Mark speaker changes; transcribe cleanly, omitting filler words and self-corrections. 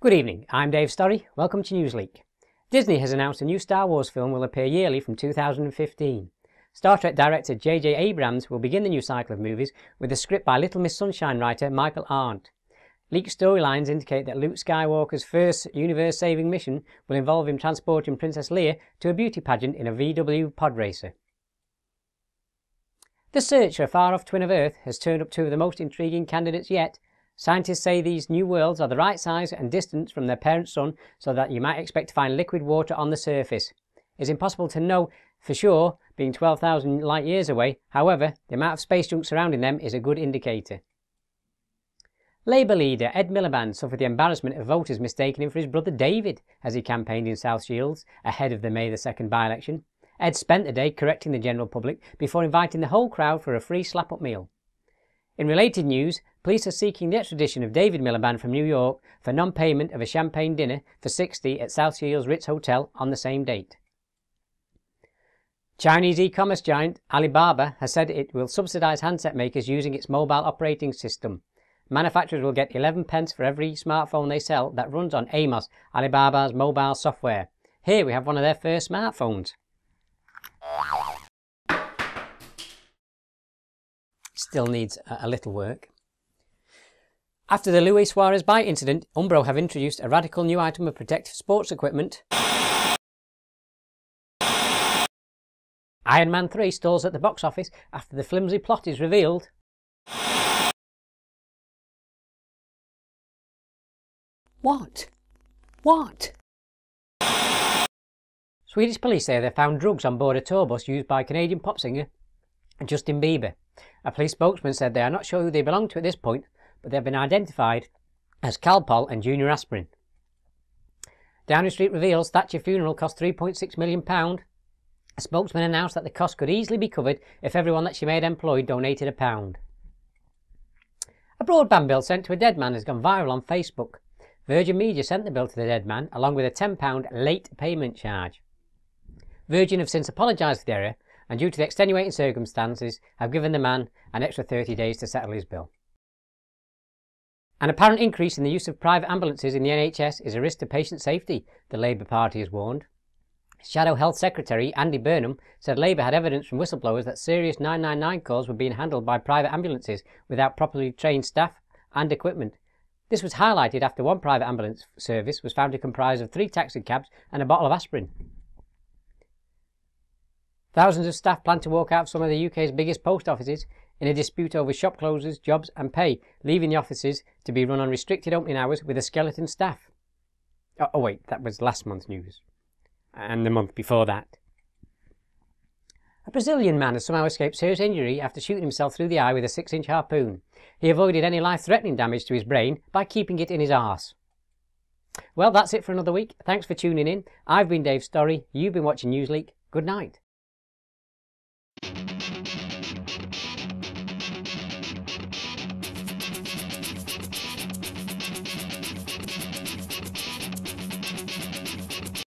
Speaker 1: Good evening, I'm Dave Storey. Welcome to Newsleak. Disney has announced a new Star Wars film will appear yearly from 2015. Star Trek director J.J. Abrams will begin the new cycle of movies with a script by Little Miss Sunshine writer Michael Arndt. Leaked storylines indicate that Luke Skywalker's first universe-saving mission will involve him transporting Princess Leia to a beauty pageant in a VW pod racer. The search for a far-off twin of Earth has turned up two of the most intriguing candidates yet. Scientists say these new worlds are the right size and distance from their parent sun so that you might expect to find liquid water on the surface. It's impossible to know for sure, being 12,000 light years away. However, the amount of space junk surrounding them is a good indicator. Labour leader Ed Miliband suffered the embarrassment of voters mistaking him for his brother David as he campaigned in South Shields ahead of the May the 2nd by-election. Ed spent the day correcting the general public before inviting the whole crowd for a free slap-up meal. In related news, police are seeking the extradition of David Miliband from New York for non-payment of a champagne dinner for 60 at South Shields Ritz Hotel on the same date. Chinese e-commerce giant Alibaba has said it will subsidise handset makers using its mobile operating system. Manufacturers will get 11 pence for every smartphone they sell that runs on Amos, Alibaba's mobile software. Here we have one of their first smartphones. Still needs a little work. After the Luis Suarez bite incident, Umbro have introduced a radical new item of protective sports equipment. Iron Man 3 stalls at the box office after the flimsy plot is revealed. What? Swedish police say they found drugs on board a tour bus used by Canadian pop singer Justin Bieber. A police spokesman said they are not sure who they belong to at this point, but they have been identified as Calpol and Junior Aspirin. Downing Street reveals Thatcher funeral cost £3.6 million. A spokesman announced that the cost could easily be covered if everyone that she made employed donated £1. A broadband bill sent to a dead man has gone viral on Facebook. Virgin Media sent the bill to the dead man along with a £10 late payment charge. Virgin have since apologised for the error and due to the extenuating circumstances have given the man an extra 30 days to settle his bill. An apparent increase in the use of private ambulances in the NHS is a risk to patient safety, the Labour Party has warned. Shadow Health Secretary Andy Burnham said Labour had evidence from whistleblowers that serious 999 calls were being handled by private ambulances without properly trained staff and equipment. This was highlighted after one private ambulance service was found to comprise of 3 taxi cabs and a bottle of aspirin. Thousands of staff plan to walk out of some of the UK's biggest post offices in a dispute over shop closures, jobs and pay, leaving the offices to be run on restricted opening hours with a skeleton staff. Oh wait, that was last month's news. And the month before that. A Brazilian man has somehow escaped serious injury after shooting himself through the eye with a 6-inch harpoon. He avoided any life-threatening damage to his brain by keeping it in his arse. Well, that's it for another week. Thanks for tuning in. I've been Dave Storey. You've been watching Newsleak. Good night.